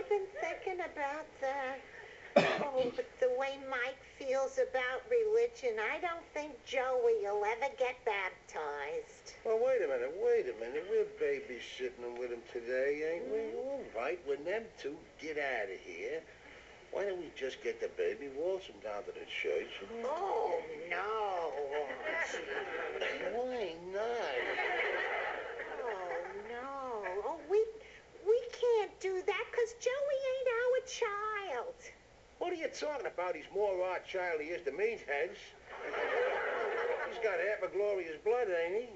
I've been thinking about the way Mike feels about religion. I don't think Joey will ever get baptized. Well, wait a minute. We're babysitting with him today, ain't we? All right, when them two get out of here, why don't we just get the baby, waltz him down to the church? Oh, no. Why not? Oh, no. Oh, we can't do that because Joey ain't our child. What are you talking about? He's more our child he is the meatheads. He's got half of Gloria's blood, ain't he?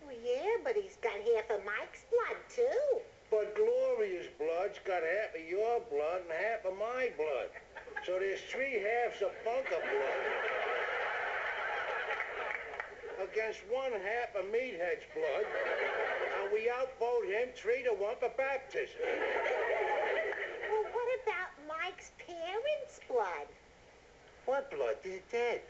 Well, yeah, but he's got half of Mike's blood, too. But Gloria's blood's got half of your blood and half of my blood. So there's 3 halves of bunker blood against 1 half of meathead's blood, and we outvote him 3-1 for baptism. Well, what about Mike's parents' blood? What blood? They're dead.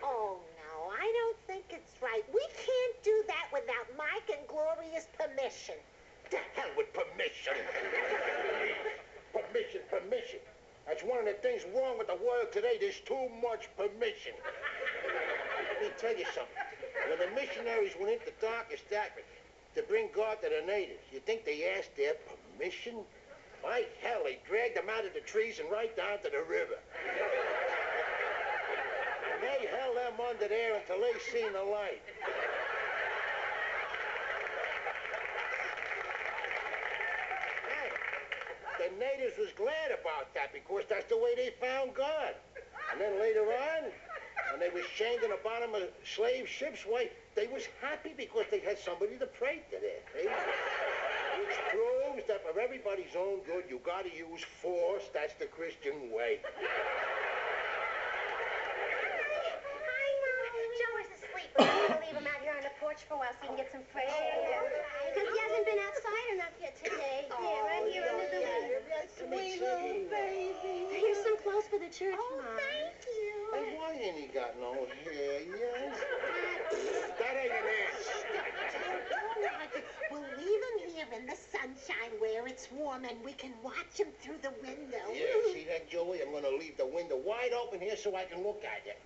Oh, no, I don't think it's right. We can't do that without Mike and Gloria's permission. The hell with permission. Permission. That's one of the things wrong with the world today. There's too much permission. Let me tell you something. When the missionaries went into darkest darkness to bring God to the natives, you think they asked their permission? By hell, they dragged them out of the trees and right down to the river. And they held them under there until they seen the light. The natives was glad about that because that's the way they found God. And then later on, when they was chained in the bottom of slave ships, why, they was happy because they had somebody to pray to there. Which proves that for everybody's own good, you gotta use force. That's the Christian way. Hi, Mom. Joey's asleep, but I'm gonna leave him out here on the porch for a while so he can get some fresh air. Because he hasn't been outside enough yet today. Yeah, right here under the window. Sweet little baby. Here's some clothes for the church, Oh, Mom. thank you. Hey, why ain't he got no hair? Yes. That ain't an ass. We'll leave him here in the sunshine where it's warm and we can watch him through the window. Yeah, see that, Joey? I'm gonna leave the window wide open here so I can look at it.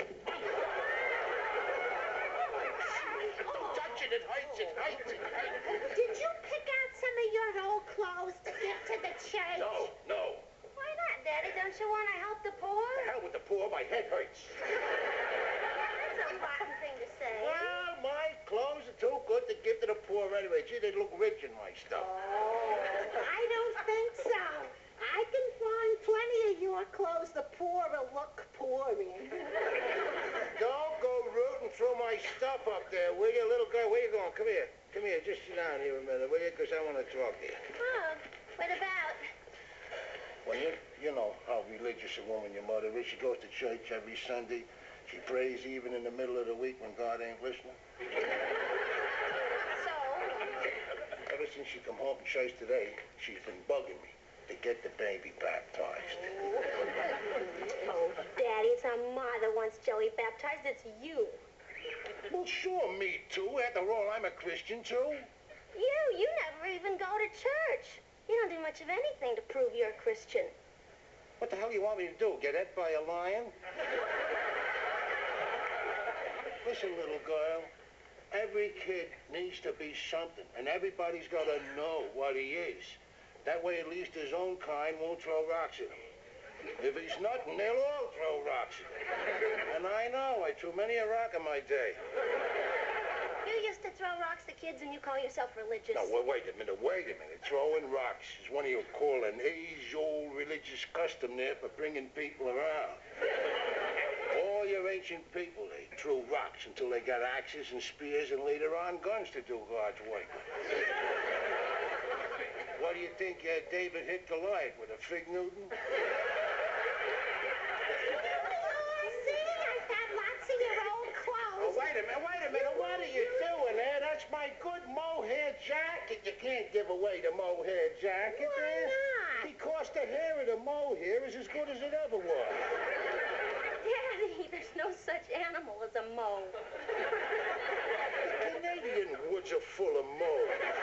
Don't touch it. It hurts. Did you pick out some of your old clothes to give to the church? No. Why not, Daddy? Don't you want to help the poor? The hell with the poor. My head hurts. That's a rotten thing to say. Well, my clothes are too good to give to the poor anyway. Gee, they look rich in my stuff. Oh, I don't think so. I can find plenty of your clothes the poor will look poor in. Don't go rooting through my stuff up there, will you, little girl? Where you going? Come here. Just sit down here a minute, will you? Because I want to talk to you. Oh, what about? Well, you know how religious a woman your mother is. She goes to church every Sunday. She prays even in the middle of the week when God ain't listening. So? Ever since she come home from church today, she's been bugging me to get the baby baptized. Oh, Daddy, it's not Ma that wants Joey baptized. It's you. Well, sure, me too. After all, I'm a Christian too. You never even go to church. You don't do much of anything to prove you're a Christian. What the hell do you want me to do? Get ate by a lion? Listen, little girl. Every kid needs to be something, and everybody's got to know what he is. That way, at least his own kind won't throw rocks at him. If he's nothing, they'll all throw rocks at him. And I know, I threw many a rock in my day. You used to throw rocks at kids and you call yourself religious. Now, wait a minute. Throwing rocks is what you call an age-old religious custom there for bringing people around. All your ancient people, they threw rocks until they got axes and spears and later on guns to do God's work. What do you think David hit Goliath with, a fig Newton? Wait a minute, what are you doing there? That's my good mohair jacket. You can't give away the mohair jacket. Why not? Because the hair of the mohair is as good as it ever was. Daddy, there's no such animal as a mole. The Canadian woods are full of moles.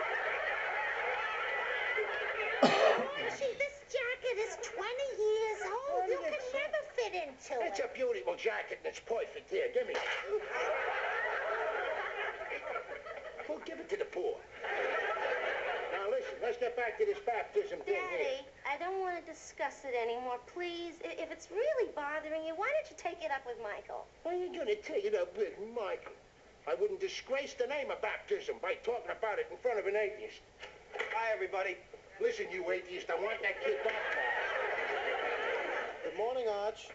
Archie, this jacket is 20 years old. You can never fit into it. It's a beautiful jacket, and it's perfect. Here, give me it. Well, give it to the poor. Now, listen, let's get back to this baptism thing here. Daddy, I don't want to discuss it anymore. Please, if it's really bothering you, why don't you take it up with Michael? Why are you going to take it up with Michael? I wouldn't disgrace the name of baptism by talking about it in front of an atheist. Hi, everybody. Listen, you atheist, I want that kid baptized. Good morning, Arch.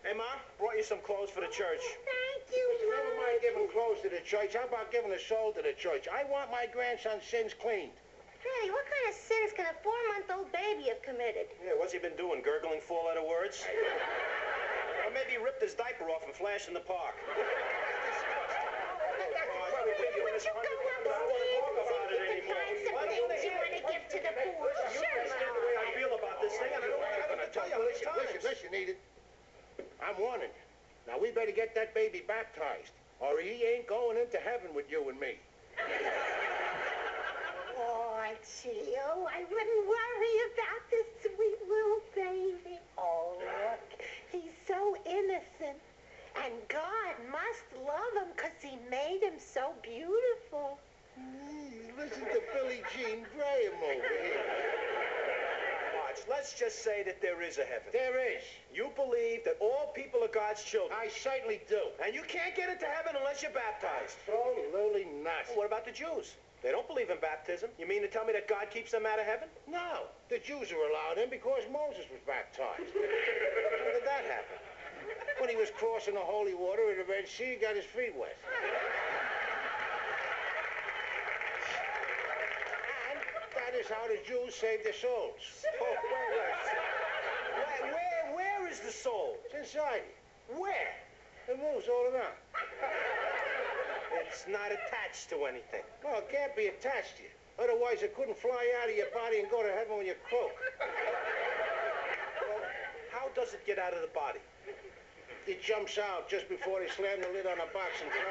Hey, Ma, brought you some clothes for the church. Thank you, Never mind giving clothes to the church. How about giving a soul to the church? I want my grandson's sins cleaned. Daddy, what kind of sins can a 4-month-old baby have committed? Yeah, what's he been doing? Gurgling four-letter words? Or maybe he ripped his diaper off and flashed in the park. Would you go upstairs and see if you can find some things you want to give to the poor? Sure, The way I feel about this thing, I don't want to tell you how many times. Listen, Edith. I'm warning you. Now, we better get that baby baptized, or he ain't going into heaven with you and me. Oh, Archie, oh, I wouldn't worry about this sweet little baby. Oh, look, he's so innocent. And God must love him because he made him so beautiful. Listen to Billie Jean Graham over here. Arch, let's just say that there is a heaven. There is. You believe that all people are God's children. I certainly do. And you can't get into heaven unless you're baptized. Absolutely not. Well, what about the Jews? They don't believe in baptism. You mean to tell me that God keeps them out of heaven? No, the Jews are allowed in because Moses was baptized. How did that happen? When he was crossing the holy water at the Red Sea, he got his feet wet. And that is how the Jews saved their souls. Oh, where is the soul? It's inside you. Where? It moves all around. It's not attached to anything. No, it can't be attached to you. Otherwise, it couldn't fly out of your body and go to heaven when you croak. Well, how does it get out of the body? It jumps out just before they slam the lid on a box and throw it.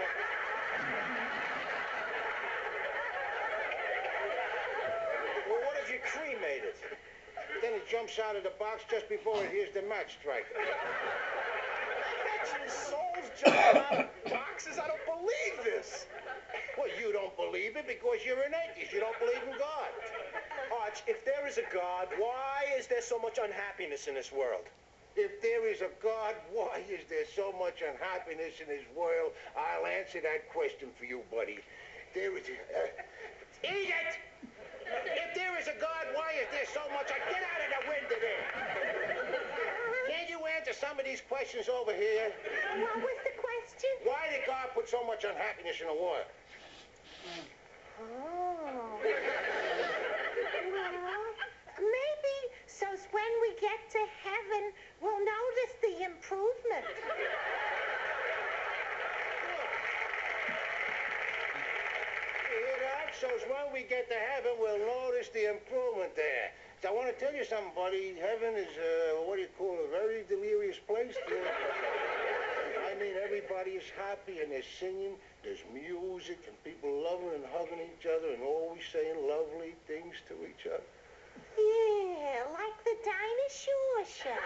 Well, what if you cremated? Then it jumps out of the box just before it hears the match strike. Actually, souls jumping out of boxes? I don't believe this. Well, you don't believe it because you're an atheist. You don't believe in God. Arch, if there is a God, why is there so much unhappiness in this world? If there is a God, why is there so much unhappiness in this world? I'll answer that question for you, buddy. There is... Eat it! If there is a God, why is there so much... Get out of the window there! Can't you answer some of these questions over here? What was the question? Why did God put so much unhappiness in the world? Oh. Well, maybe so when we get to heaven, we'll notice the improvement. You hear that? So when we get to heaven, we'll notice the improvement there. So I want to tell you something, buddy. Heaven is, what do you call it, a very delirious place. I mean, everybody is happy and they're singing. There's music and people loving and hugging each other and always saying lovely things to each other. Yeah, like the dinosaur show.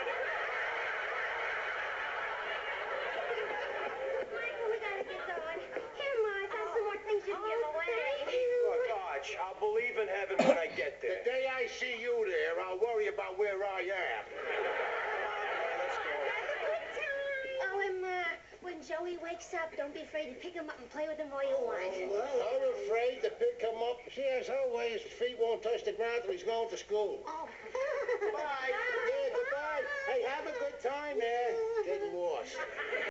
Michael, we gotta get going. Here, Martha, some more things you give away. Thank you. Look, Arch, I'll believe in heaven when I get The there. day I see you there, I'll worry about where I am. Let's go. Oh, and when Joey wakes up, don't be afraid to pick him up and play with him all you want. Well, I'm afraid to pick him up. She has her way. His feet won't touch the ground till he's going to school. Oh. Bye. Yeah, goodbye. Hey, have a good time there. Get lost.